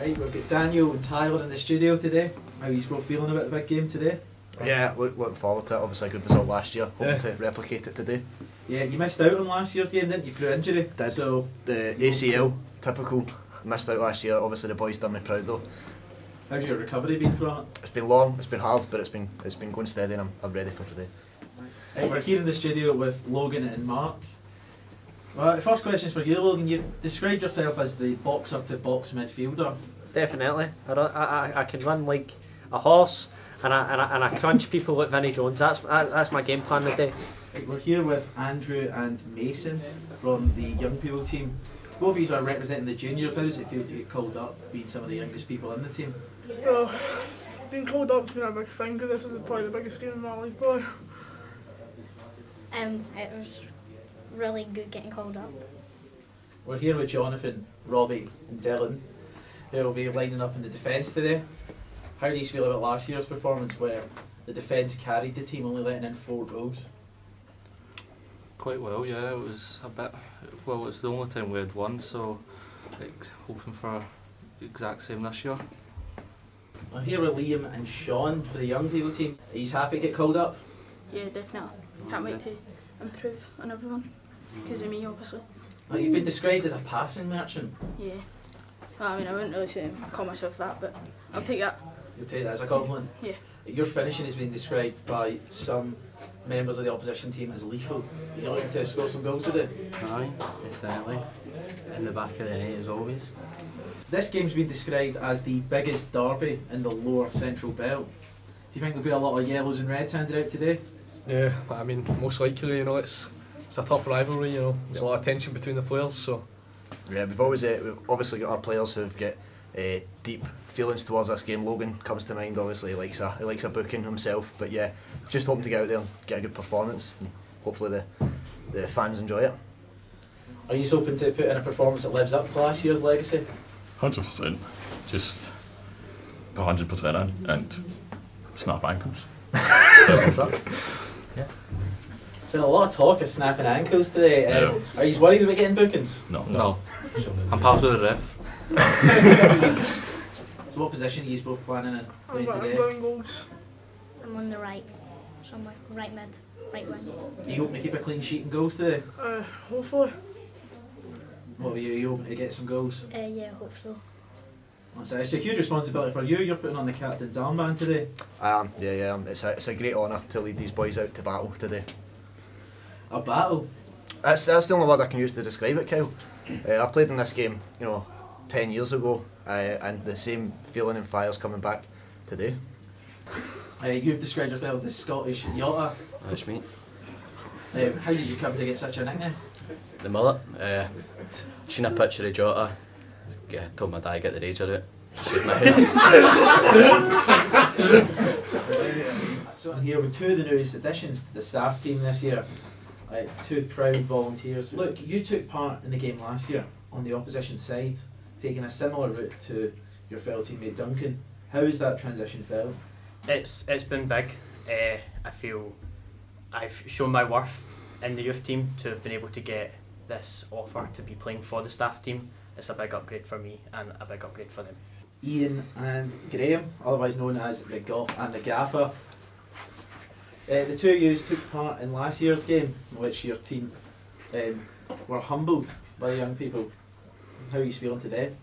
Right, we've got Daniel and Tyler in the studio today. How are you both feeling about the big game today? Yeah, looking forward to it. Obviously a good result last year, hoping to replicate it today. Yeah, you missed out on last year's game, didn't you, through injury? Did. So The ACL, typical. Missed out last year. Obviously the boys done me proud though. How's your recovery been from it? It's been long, it's been hard, but it's been going steady, and I'm ready for today. Right, we're here in the studio with Logan and Mark. Well, the first question is for you, Logan. You've described yourself as the boxer-to-box midfielder. Definitely. I can run like a horse, and I crunch people like Vinnie Jones. That's my game plan today. Right, we're here with Andrew and Mason from the young people team. Both of you are representing the juniors. How does it feel to get called up, being some of the youngest people in the team? Well, being called up has been a big thing because this is probably the biggest game in my life, boy. It was really good getting called up. We're here with Jonathan, Robbie and Dylan, who will be lining up in the defence today. How do you feel about last year's performance where the defence carried the team, only letting in 4 goals? Quite well, yeah. It was a bit, well, it's the only time we had won, so hoping for the exact same this year. I'm here with Liam and Sean for the young people team. Are you happy to get called up? Yeah, definitely. Can't wait to improve on everyone because of me, obviously. Well, you've been described as a passing merchant. Yeah. Well, I mean, I wouldn't really say call myself that, but I'll take that. You'll take that as a compliment? Yeah. Your finishing has been described by some members of the opposition team as lethal. You're looking to score some goals today? Aye, definitely. In the back of the net as always. This game's been described as the biggest derby in the lower central belt. Do you think there'll be a lot of yellows and reds handed out today? Yeah, I mean, most likely, you know, it's a tough rivalry, you know, there's a lot of tension between the players, so. Yeah, we've obviously got our players who've got deep feelings towards this game. Logan comes to mind, obviously he likes a booking himself, but yeah, just hoping to get out there and get a good performance, and hopefully the fans enjoy it. Are you hoping to put in a performance that lives up to last year's legacy? 100%, just 100% in and snap ankles. Yeah. So a lot of talk of snapping ankles today. Are you worried about getting bookings? No. I'm past with the ref. So what position are you both planning on playing I'm today? going goals. I'm on the right, somewhere, right mid, right wing. Are you hoping to keep a clean sheet and goals today? Hopefully. What are you hoping to get some goals? Yeah, hope so. It's a huge responsibility for you. You're putting on the captain's armband today. I am, yeah. It's a great honour to lead these boys out to battle today. A battle? That's the only word I can use to describe it, Kyle. I played in this game, 10 years ago, and the same feeling and fire's coming back today. You've described yourself as the Scottish Yotta. That's me. How did you come to get such a nickname? The mullet. Seen a picture of Jota. Told my dad to get the rage out of it. Shaved my hair. So I'm here with 2 of the newest additions to the staff team this year. 2 proud volunteers. Look, you took part in the game last year on the opposition side, taking a similar route to your fellow teammate Duncan. How has that transition felt? It's been big. I feel I've shown my worth in the youth team to have been able to get this offer to be playing for the staff team. It's a big upgrade for me and a big upgrade for them. Ian and Graham, otherwise known as the Goff and the Gaffer. The 2 of you took part in last year's game, in which your team were humbled by the young people. How are you feeling today?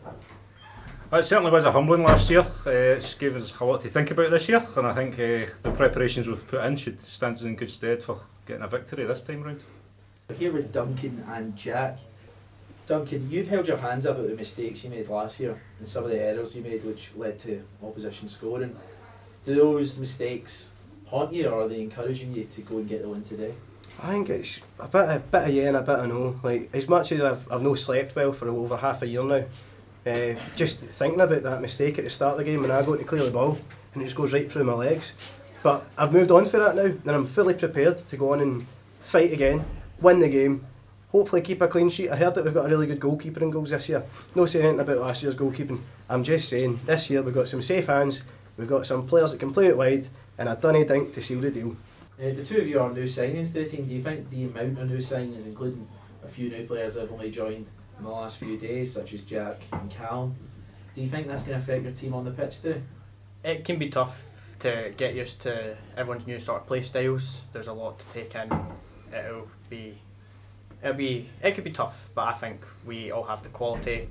It certainly was a humbling last year. It's gave us a lot to think about this year, and I think the preparations we've put in should stand us in good stead for getting a victory this time round. We're here with Duncan and Jack. Duncan, you've held your hands up at the mistakes you made last year and some of the errors you made which led to opposition scoring. Do those mistakes haunt you, or are they encouraging you to go and get the win today? I think it's a bit of yeah and a bit of no. Like, as much as I've not slept well for over half a year now, just thinking about that mistake at the start of the game when I go to clear the ball and it just goes right through my legs. But I've moved on for that now, and I'm fully prepared to go on and fight again, win the game, hopefully keep a clean sheet. I heard that we've got a really good goalkeeper in goals this year. No saying anything about last year's goalkeeping. I'm just saying this year we've got some safe hands, we've got some players that can play it wide, and a dunny dink to seal the deal. The 2 of you are new signings to the team. Do you think the amount of new signings, including a few new players that have only joined in the last few days, such as Jack and Callum, Do you think that's going to affect your team on the pitch too? It can be tough to get used to everyone's new sort of play styles. There's a lot to take in. It could be tough, but I think we all have the quality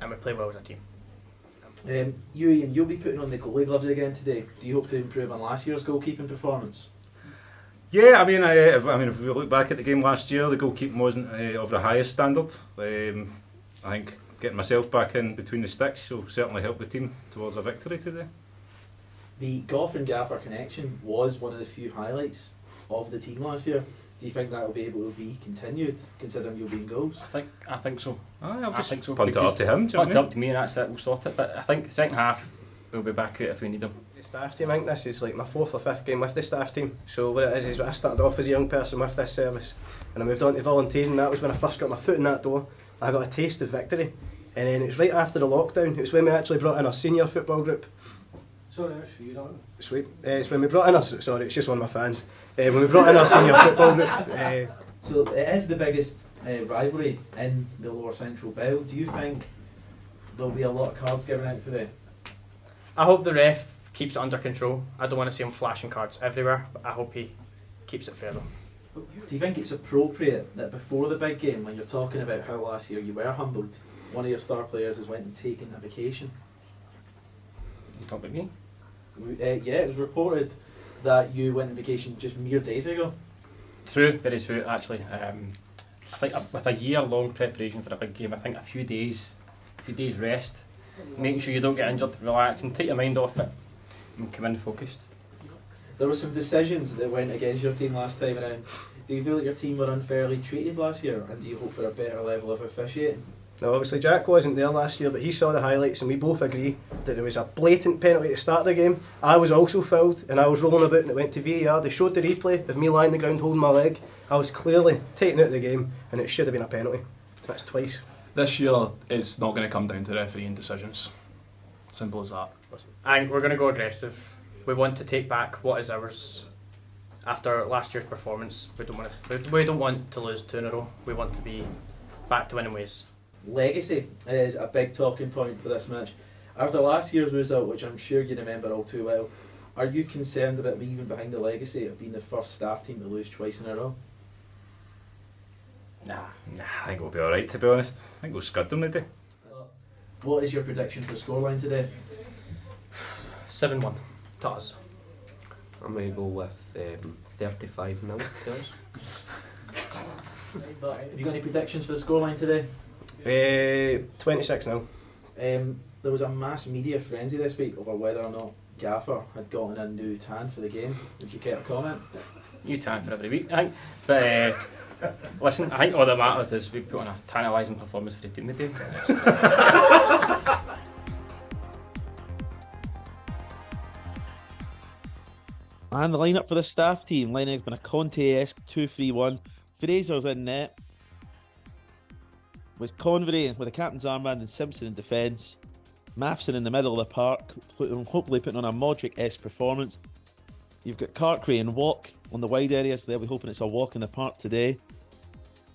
and we play well as a team. You, Ian, you'll be putting on the goalie gloves again today. Do you hope to improve on last year's goalkeeping performance? Yeah, I mean, if we look back at the game last year, the goalkeeping wasn't of the highest standard. I think getting myself back in between the sticks will certainly help the team towards a victory today. The Goff and Gaffer connection was one of the few highlights of the team last year. Do you think that will be able to be continued, considering you'll be in goals? I think so. I'll just think so. punt it up to him. Punt it up to me and that's it, we'll sort it. But I think the second half we'll be back out if we need him. The staff team, I think this is like my 4th or 5th game with the staff team. So what it is I started off as a young person with this service and I moved on to volunteering. That was when I first got my foot in that door. I got a taste of victory. And then it was right after the lockdown. It was when we actually brought in our senior football group. Sorry, that's for you, don't it? Sweet. It's when we brought in our, sorry, it's just one of my fans. When we brought in our senior football group. So it is the biggest rivalry in the Lower Central Belt. Do you think there'll be a lot of cards given out today? I hope the ref keeps it under control. I don't want to see him flashing cards everywhere, but I hope he keeps it fair though. Do you think it's appropriate that before the big game, when you're talking about how last year you were humbled, one of your star players has went and taken a vacation? You talking about me? Yeah, it was reported that you went on vacation just mere days ago. True, very true actually. I think with a year-long preparation for a big game, I think a few days rest, making sure you don't get injured, relax and take your mind off it and come in focused. There were some decisions that went against your team last time around. Do you feel that your team were unfairly treated last year, and do you hope for a better level of officiating? Now obviously Jack wasn't there last year, but he saw the highlights and we both agree that there was a blatant penalty at the start of the game. I was also fouled and I was rolling about and it went to VAR. They showed the replay of me lying on the ground holding my leg. I was clearly taken out of the game and it should have been a penalty. That's twice. This year it's not going to come down to refereeing decisions. Simple as that. I think we're going to go aggressive. We want to take back what is ours. After last year's performance, we don't want to lose 2 in a row. We want to be back to winning ways. Legacy is a big talking point for this match. After last year's result, which I'm sure you remember all too well, are you concerned about leaving behind the legacy of being the first staff team to lose twice in a row? Nah, I think we'll be alright to be honest. I think we'll scud them today. What is your prediction for the scoreline today? 7-1 to us. I'm going to go with 35-0 to us. Have you got any predictions for the scoreline today? 26-0. There was a mass media frenzy this week over whether or not Gaffer had gotten a new tan for the game. Would you care to comment? New tan for every week, I think. But listen, I think all that matters is we put on a tantalising performance for the team today. And the lineup for the staff team, lining up in a Conte-esque 2-3-1. Fraser's in net, with Convery with a captain's armband and Simpson in defence. Mathieson in the middle of the park, hopefully putting on a Modric-esque performance. You've got Cartcray and Walk on the wide areas, so they'll be hoping it's a walk in the park today.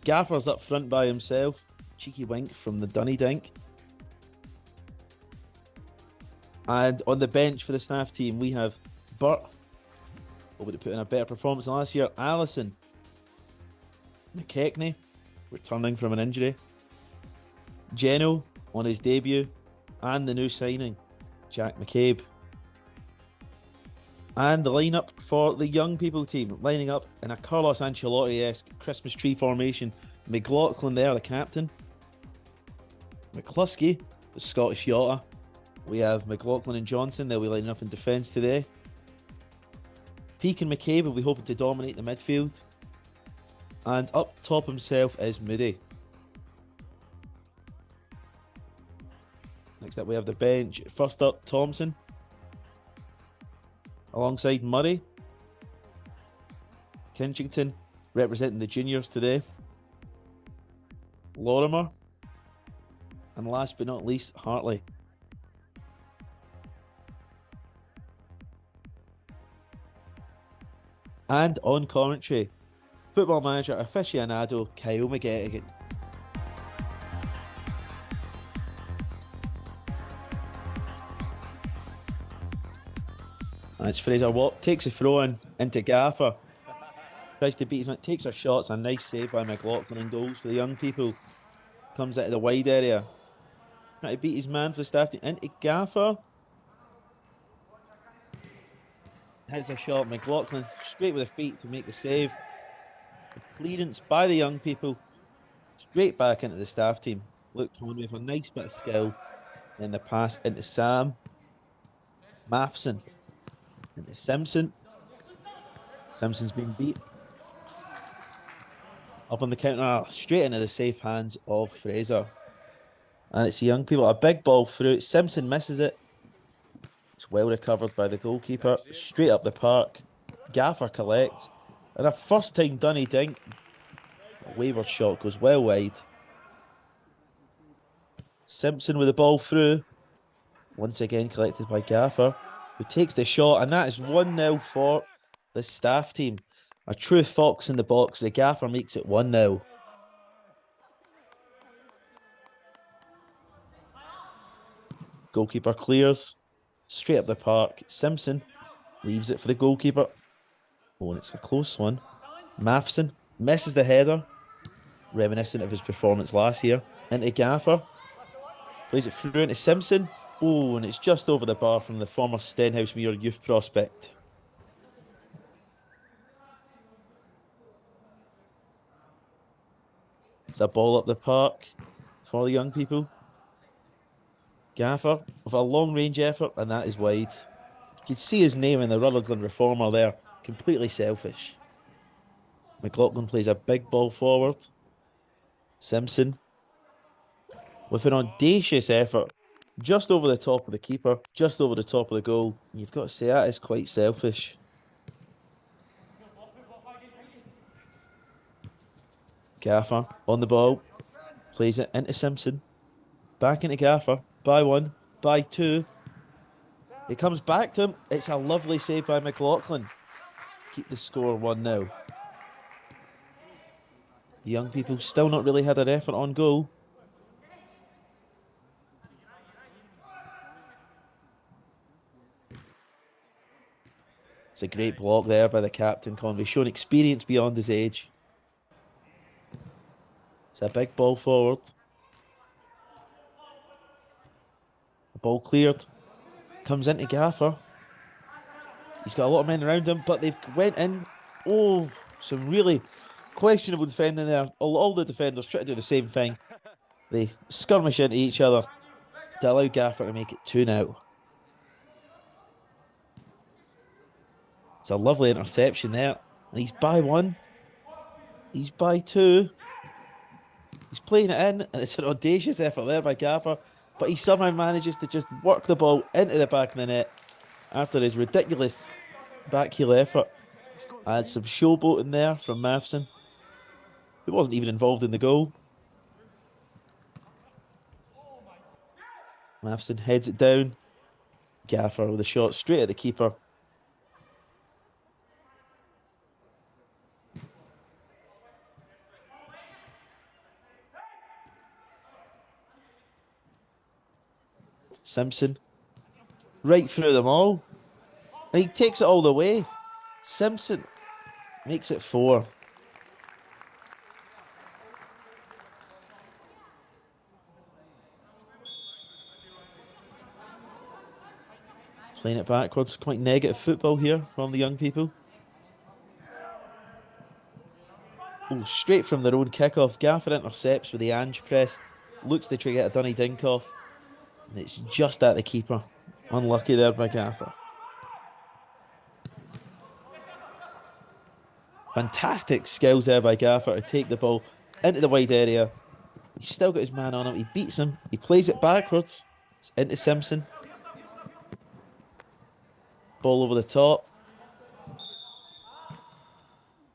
Gaffer's up front by himself. Cheeky wink from the Dunny Dink. And on the bench for the staff team, we have Burt, hoping to put in a better performance than last year. Allison, McKechnie, returning from an injury. Geno on his debut, and the new signing, Jack McCabe. And the lineup for the young people team, lining up in a Carlos Ancelotti-esque Christmas tree formation. McLaughlin there, the captain. McCluskey, the Scottish Yotta. We have McLaughlin and Johnson, they'll be lining up in defence today. PEAKE and McCabe will be hoping to dominate the midfield. And up top himself is Moody. Next up we have the bench. First up, Thompson, alongside Murray. Kinchington representing the juniors today. Lorimer. And last but not least, Hartley. And on commentary, football manager aficionado Kyle McGettigan. That's Fraser Watt, takes a throw in into Gaffer. Tries to beat his man, takes a shot. It's a nice save by McLaughlin and goals for the young people. Comes out of the wide area. Trying to beat his man for the staff team into Gaffer. Hits a shot. McLaughlin straight with the feet to make the save. The clearance by the young people. Straight back into the staff team. Luke Conway with a nice bit of skill. Then the pass into Sam. Matheson. Into Simpson. Simpson's been beat. Up on the counter, straight into the safe hands of Fraser. And it's the young people. A big ball through. Simpson misses it. It's well recovered by the goalkeeper. Straight up the park. Gaffer collects. And a first time Dunny Dink. A wayward shot goes well wide. Simpson with the ball through. Once again collected by Gaffer, who takes the shot. And that is 1-0 for the staff team. A true fox in the box. The Gaffer makes it 1-0. Goalkeeper clears. Straight up the park. Simpson leaves it for the goalkeeper. Oh, and it's a close one. Matheson misses the header. Reminiscent of his performance last year. Into Gaffer. Plays it through into Simpson. Oh, and it's just over the bar from the former Stenhousemuir youth prospect. It's a ball up the park for the young people. Gaffer with a long range effort, and that is wide. You can see his name in the Rutherglen Reformer there. Completely selfish. McLaughlin plays a big ball forward. Simpson with an audacious effort. Just over the top of the keeper. Just over the top of the goal. You've got to say that is quite selfish. Gaffer on the ball. Plays it into Simpson. Back into Gaffer. By one. By two. It comes back to him. It's a lovely save by McLaughlin. Keep the score 1-0. The young people still not really had an effort on goal. It's a great block there by the captain, Conway, showing experience beyond his age. It's a big ball forward. The ball cleared. Comes into Gaffer. He's got a lot of men around him, but they've went in. Oh, some really questionable defending there. All the defenders try to do the same thing. They skirmish into each other to allow Gaffer to make it 2-0. It's a lovely interception there. And he's by one. He's by two. He's playing it in, and it's an audacious effort there by Gaffer. But he somehow manages to just work the ball into the back of the net after his ridiculous backheel effort. And some showboating there from Matheson, who wasn't even involved in the goal. Matheson heads it down. Gaffer with a shot straight at the keeper. Simpson, right through them all, and he takes it all the way. Simpson makes it 4. Playing it backwards, quite negative football here from the young people. Oh, straight from their own kickoff. Gaffer intercepts with the Ange press, looks to try to get a Dunny Dink off. And it's just at the keeper. Unlucky there by Gaffer. Fantastic skills there by Gaffer to take the ball into the wide area. He's still got his man on him. He beats him. He plays it backwards. It's into Simpson. Ball over the top.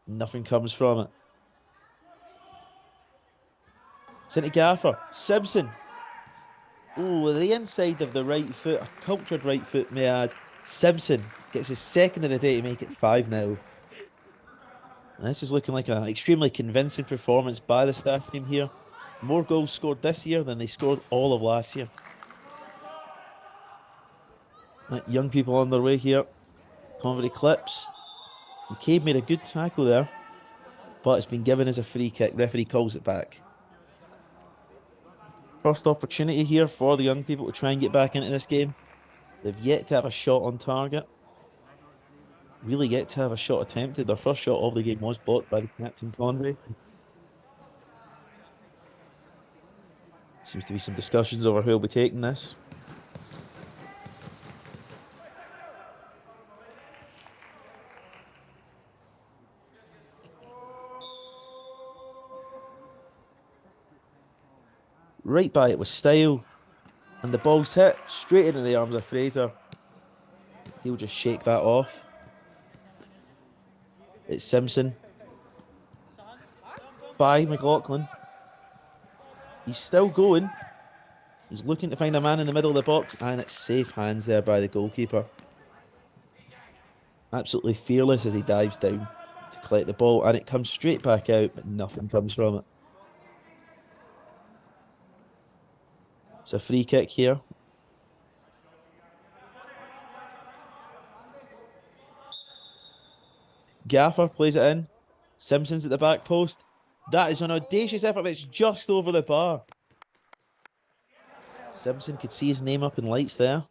Nothing comes from it. It's into Gaffer. Simpson. Oh, the inside of the right foot, a cultured right foot, may I add. Simpson gets his second of the day to make it 5-0. And this is looking like an extremely convincing performance by the staff team here. More goals scored this year than they scored all of last year. Right, young people on their way here. Convery clips. McCabe made a good tackle there, but it's been given as a free kick. Referee calls it back. First opportunity here for the young people to try and get back into this game. They've yet to have a shot on target. Really yet to have a shot attempted. Their first shot of the game was blocked by the captain, Convery. Seems to be some discussions over who will be taking this. Right by it with style, and the ball's hit straight into the arms of Fraser. He'll just shake that off. It's Simpson by McLaughlin. He's still going. He's looking to find a man in the middle of the box, and it's safe hands there by the goalkeeper. Absolutely fearless as he dives down to collect the ball, and it comes straight back out, but nothing comes from it. It's a free kick here. Gaffer plays it in. Simpson's at the back post. That is an audacious effort, but it's just over the bar. Simpson could see his name up in lights there.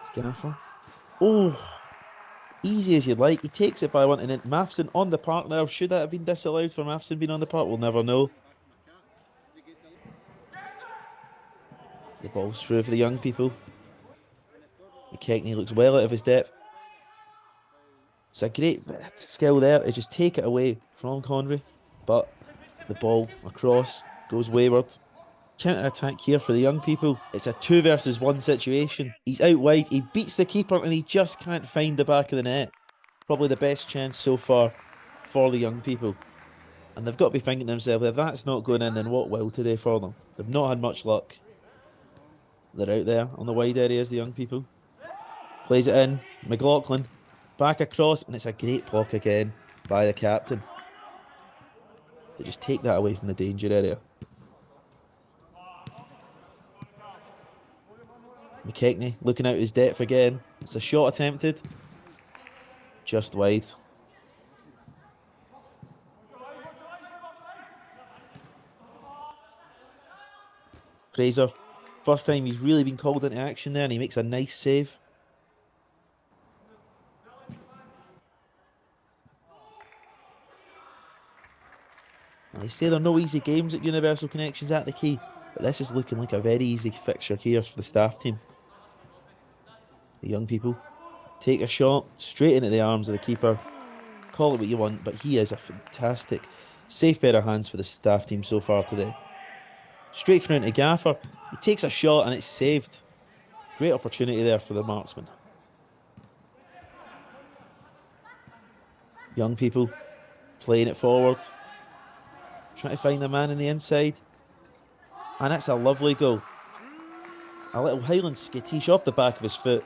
It's Gaffer. Oh, easy as you'd like. He takes it by one, and then Mathieson on the park there. Should that have been disallowed for Mathieson being on the park? We'll never know. The ball's through for the young people. McKechnie looks well out of his depth. It's a great skill there to just take it away from Convery, but the ball across goes wayward. Counter-attack here for the young people. It's a 2 versus 1 situation. He's out wide, he beats the keeper, and he just can't find the back of the net. Probably the best chance so far for the young people. And they've got to be thinking to themselves, if that's not going in, then what will today for them? They've not had much luck. They're out there on the wide areas, the young people. Plays it in. McLaughlin back across, and it's a great block again by the captain. They just take that away from the danger area. McKechnie looking out his depth again. It's a shot attempted. Just wide. Fraser. First time he's really been called into action there, and he makes a nice save. They say there are no easy games at Universal Connections at the Key, but this is looking like a very easy fixture here for the staff team. The young people take a shot straight into the arms of the keeper. Call it what you want, but he is a fantastic, safe pair of hands for the staff team so far today. Straight through into Gaffer. He takes a shot and it's saved. Great opportunity there for the marksman. Young people playing it forward. Trying to find the man in the inside. And it's a lovely goal. A little Highland skittish off the back of his foot.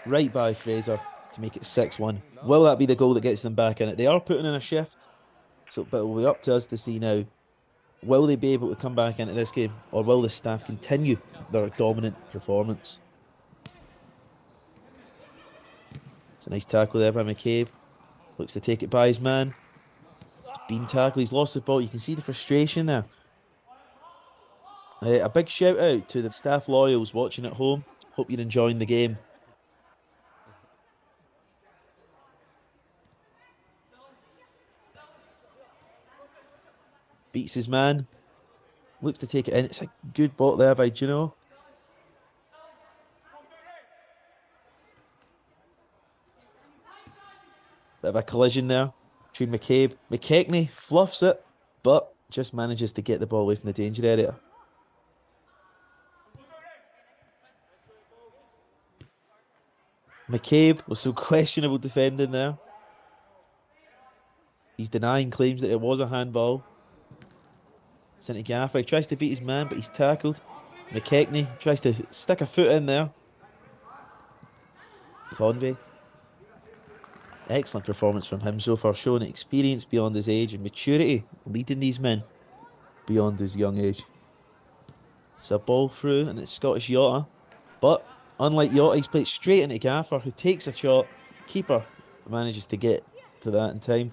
Right by Fraser to make it 6-1. Will that be the goal that gets them back in it? They are putting in a shift. But it will be up to us to see now. Will they be able to come back into this game? Or will the staff continue their dominant performance? It's a nice tackle there by McCabe. Looks to take it by his man. He's been tackled, he's lost the ball. You can see the frustration there. A big shout out to the staff loyals watching at home. Hope you're enjoying the game. Beats his man. Looks to take it in. It's a good ball there by Juno. Bit of a collision there between McCabe. McKechnie fluffs it, but just manages to get the ball away from the danger area. McCabe with some questionable defending there. He's denying claims that it was a handball. Sent to Gaffer. He tries to beat his man, but he's tackled. McKechnie tries to stick a foot in there. Convey. Excellent performance from him so far, showing experience beyond his age and maturity, leading these men beyond his young age. It's a ball through, and it's Scottish Yotta. But unlike Yachty, he's played straight into Gaffer, who takes a shot. Keeper manages to get to that in time.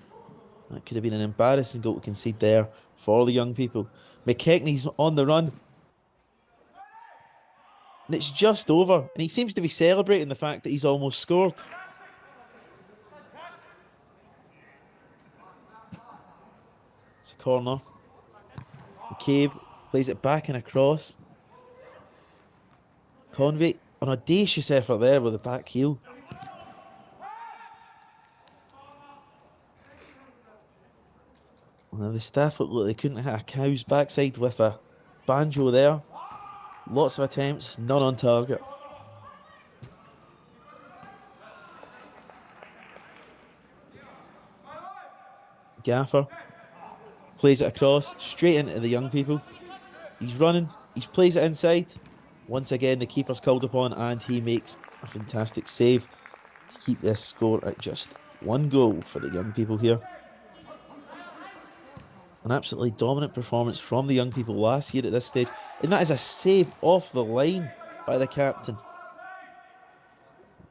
That could have been an embarrassing goal to concede there for the young people. McKechnie's on the run. And it's just over. And he seems to be celebrating the fact that he's almost scored. It's a corner. McCabe plays it back and across. Convey, an audacious effort there with the back heel. Well, the staff looked like they couldn't hit a cow's backside with a banjo there. Lots of attempts, none on target. Gaffer plays it across, straight into the young people. He's running, he plays it inside. Once again, the keeper's called upon and he makes a fantastic save to keep this score at just 1 goal for the young people here. An absolutely dominant performance from the young people last year at this stage. And that is a save off the line by the captain.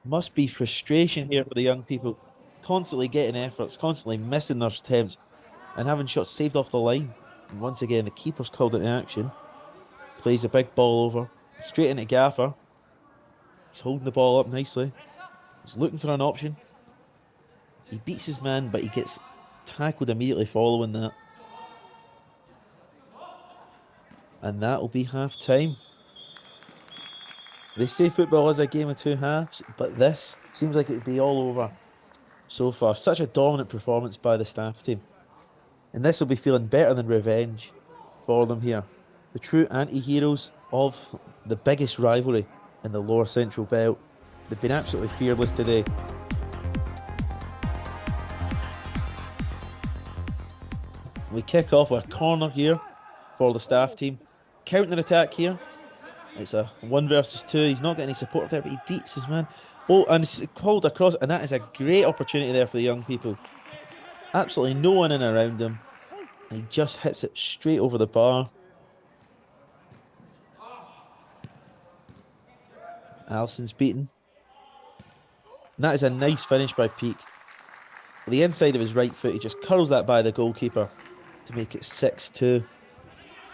Must be frustration here for the young people. Constantly getting efforts, constantly missing their attempts and having shots saved off the line. And once again, the keeper's called into action. Plays a big ball over. Straight into Gaffer. He's holding the ball up nicely. He's looking for an option. He beats his man, but he gets tackled immediately following that. And that will be half time. They say football is a game of 2 halves, but this seems like it would be all over so far. Such a dominant performance by the staff team. And this will be feeling better than revenge for them here. The true anti-heroes of the biggest rivalry in the lower central belt. They've been absolutely fearless today. We kick off a corner here for the staff team. Counter attack here. It's a 1 versus 2. He's not getting any support there, but he beats his man. Oh, and it's called across, and that is a great opportunity there for the young people. Absolutely no one in around him. And he just hits it straight over the bar. Allison's beaten. And that is a nice finish by Peake. With the inside of his right foot, he just curls that by the goalkeeper to make it 6-2.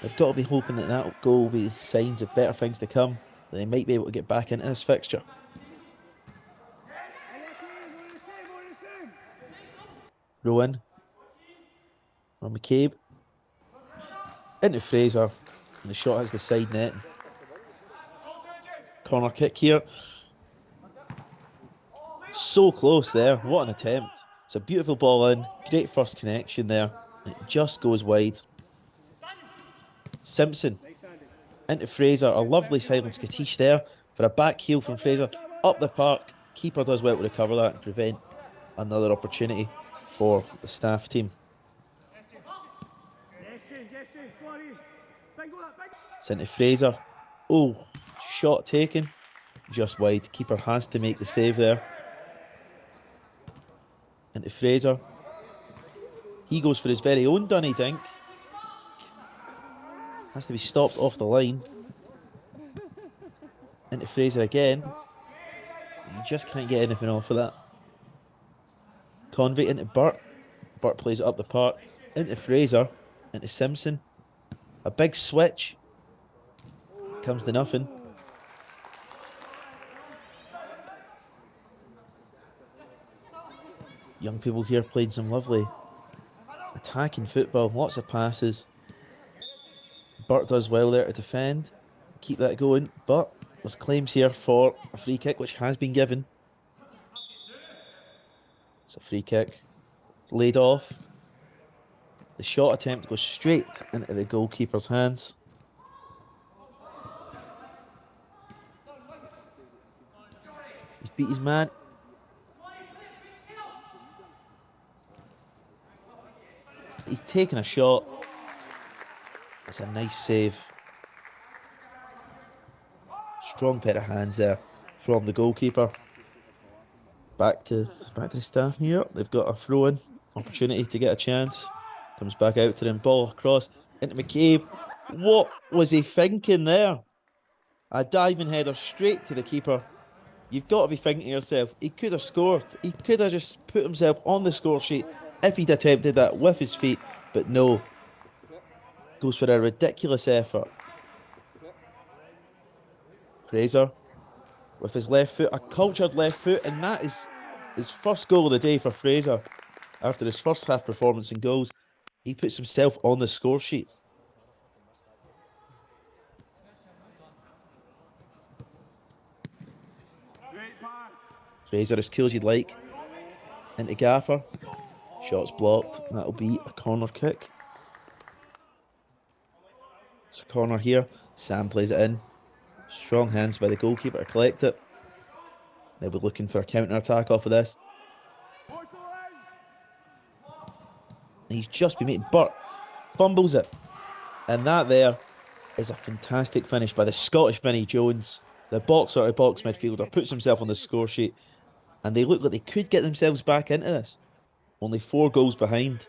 They've got to be hoping that that goal will be signs of better things to come. That they might be able to get back into this fixture. Rowan. From McCabe. Into Fraser. And the shot has the side net. Corner kick here. So close there. What an attempt. It's a beautiful ball in. Great first connection there. It just goes wide. Simpson. Into Fraser. A lovely silent skatish there for a back heel from Fraser. Up the park. Keeper does well to recover that and prevent another opportunity for the staff team. It's into Fraser. Oh, shot taken. Just wide. Keeper has to make the save there. Into Fraser. He goes for his very own dunny dink. Has to be stopped off the line. Into Fraser again. You just can't get anything off of that. Convey into Burt. Burt plays it up the park. Into Fraser. Into Simpson. A big switch. Comes to nothing. Young people here played some lovely attacking football. Lots of passes. Burt does well there to defend. Keep that going. But there's claims here for a free kick, which has been given. It's a free kick. It's laid off. The shot attempt goes straight into the goalkeeper's hands. He's beat his man. He's taken a shot. It's a nice save. Strong pair of hands there from the goalkeeper. Back to the staff here. They've got a throw-in opportunity to get a chance. Comes back out to them. Ball across into McCabe. What was he thinking there? A diving header straight to the keeper. You've got to be thinking to yourself, he could have scored. He could have just put himself on the score sheet if he'd attempted that with his feet, but no. Goes for a ridiculous effort. Fraser with his left foot, a cultured left foot, and that is his first goal of the day for Fraser. After his first half performance and goals, he puts himself on the score sheet. Fraser as cool as you'd like. Into Gaffer. Shots blocked. That'll be a corner kick. It's a corner here. Sam plays it in. Strong hands by the goalkeeper to collect it. They'll be looking for a counter-attack off of this. And he's just been making Burt fumbles it. And that there is a fantastic finish by the Scottish Vinnie Jones. The box-out-of-box midfielder puts himself on the score sheet. And they look like they could get themselves back into this. Only 4 goals behind.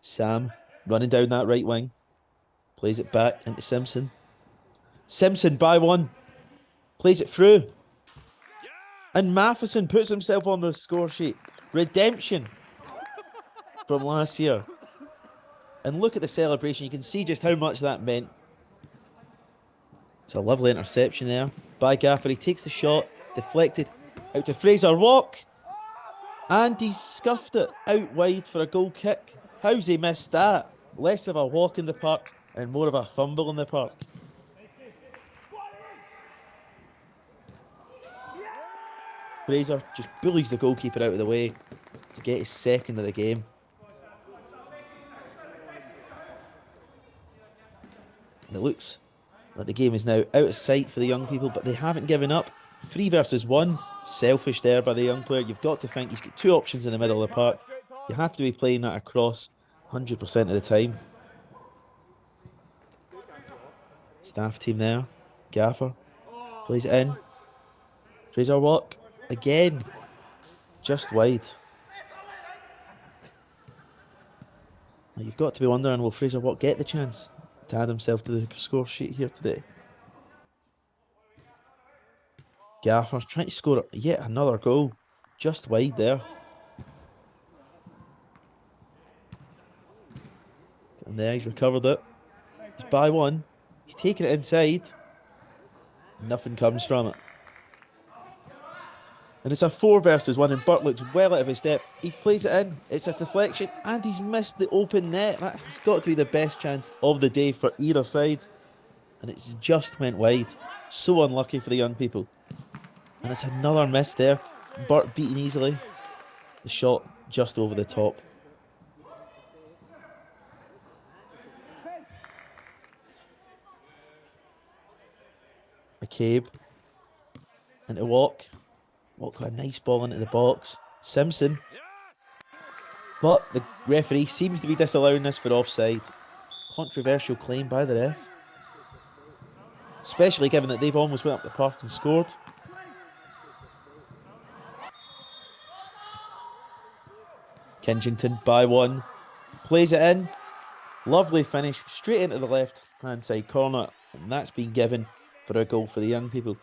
Sam running down that right wing. Plays it back into Simpson. Simpson by 1. Plays it through. And Mathieson puts himself on the score sheet. Redemption from last year. And look at the celebration. You can see just how much that meant. It's a lovely interception there by Gaffer. He takes the shot. It's deflected out to Fraser Walk. And he's scuffed it out wide for a goal kick. How's he missed that? Less of a walk in the park and more of a fumble in the park. Fraser just bullies the goalkeeper out of the way to get his second of the game. And it looks like the game is now out of sight for the young people, but they haven't given up. 3 versus 1. Selfish there by the young player. You've got to think he's got 2 options in the middle of the park. You have to be playing that across 100% of the time. Staff team there. Gaffer plays it in. Fraser Walk again. Just wide. Now you've got to be wondering, will Fraser Walk get the chance to add himself to the score sheet here today? Gaffer's trying to score yet another goal. Just wide there. And there, he's recovered it. He's by 1. He's taking it inside. Nothing comes from it. And it's a 4 versus 1, and Burt looks well out of his step. He plays it in. It's a deflection, and he's missed the open net. That has got to be the best chance of the day for either side. And it just went wide. So unlucky for the young people. And it's another miss there. Burt beaten easily. The shot just over the top. McCabe into Walk. Walk got a nice ball into the box. Simpson. But the referee seems to be disallowing this for offside. Controversial claim by the ref. Especially given that they've almost went up the park and scored. Kinchington by 1. Plays it in. Lovely finish straight into the left hand side corner. And that's been given for a goal for the young people.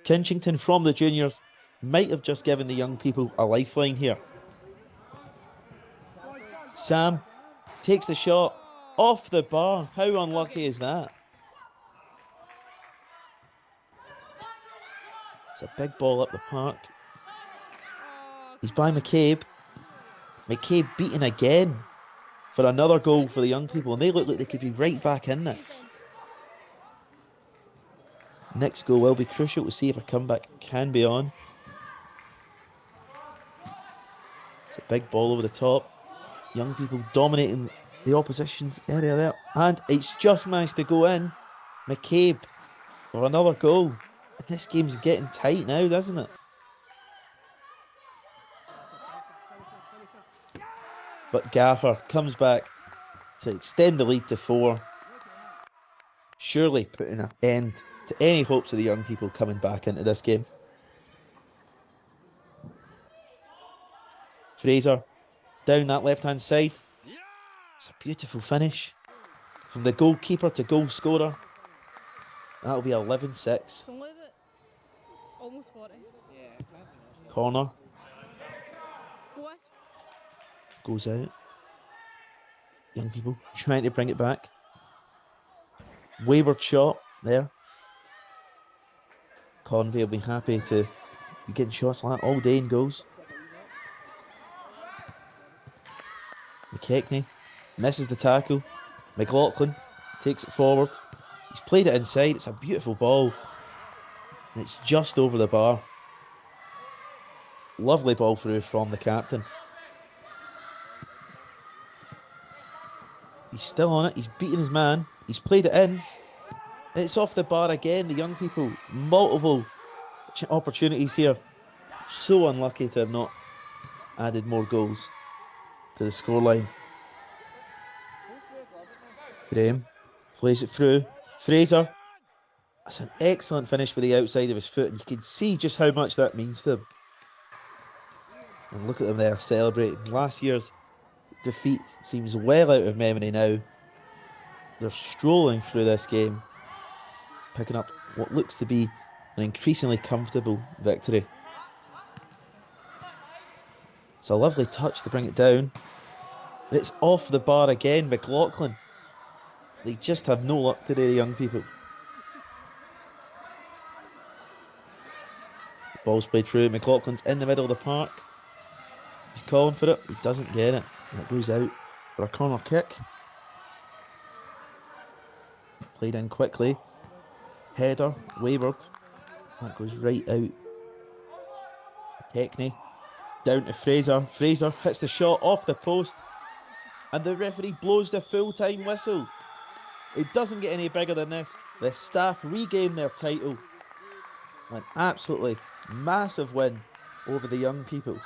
Kinchington from the juniors might have just given the young people a lifeline here. Sam takes the shot off the bar. How unlucky is that? It's a big ball up the park. He's by McCabe. McCabe beaten again for another goal for the young people, and they look like they could be right back in this. Next goal will be crucial to see if a comeback can be on. It's a big ball over the top. Young people dominating the opposition's area there. And it's just managed to go in. McCabe for another goal. And this game's getting tight now, doesn't it? But Gaffer comes back to extend the lead to 4. Surely putting an end to any hopes of the young people coming back into this game. Fraser down that left-hand side. It's a beautiful finish. From the goalkeeper to goal scorer. That'll be 11-6. Almost 40. Corner. Goes out. Young people trying to bring it back. Wayward shot there. Convey will be happy to be getting shots like that all day in goals. McKechnie misses the tackle. McLaughlin takes it forward. He's played it inside. It's a beautiful ball. And it's just over the bar. Lovely ball through from the captain. He's still on it. He's beaten his man. He's played it in. And it's off the bar again. The young people, multiple opportunities here. So unlucky to have not added more goals to the scoreline. Graham plays it through. Fraser. That's an excellent finish with the outside of his foot. And you can see just how much that means to him. And look at them there celebrating. Last year's defeat seems well out of memory now. They're strolling through this game, picking up what looks to be an increasingly comfortable victory. It's a lovely touch to bring it down. But it's off the bar again. McLaughlin. They just have no luck today, the young people. Ball's played through. McLaughlin's in the middle of the park. He's calling for it. He doesn't get it. And it goes out for a corner kick. Played in quickly. Header, wayward. That goes right out. Hackney down to Fraser. Fraser hits the shot off the post. And the referee blows the full-time whistle. It doesn't get any bigger than this. The Staff regain their title. An absolutely massive win over the young people.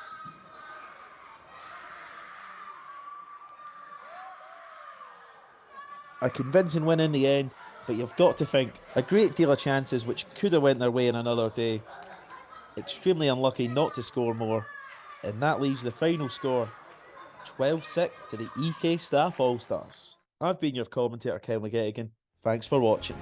A convincing win in the end, but you've got to think a great deal of chances which could have went their way in another day. Extremely unlucky not to score more, and that leaves the final score 12-6 to the EK Staff All-Stars. I've been your commentator, Ken McGettigan. Thanks for watching.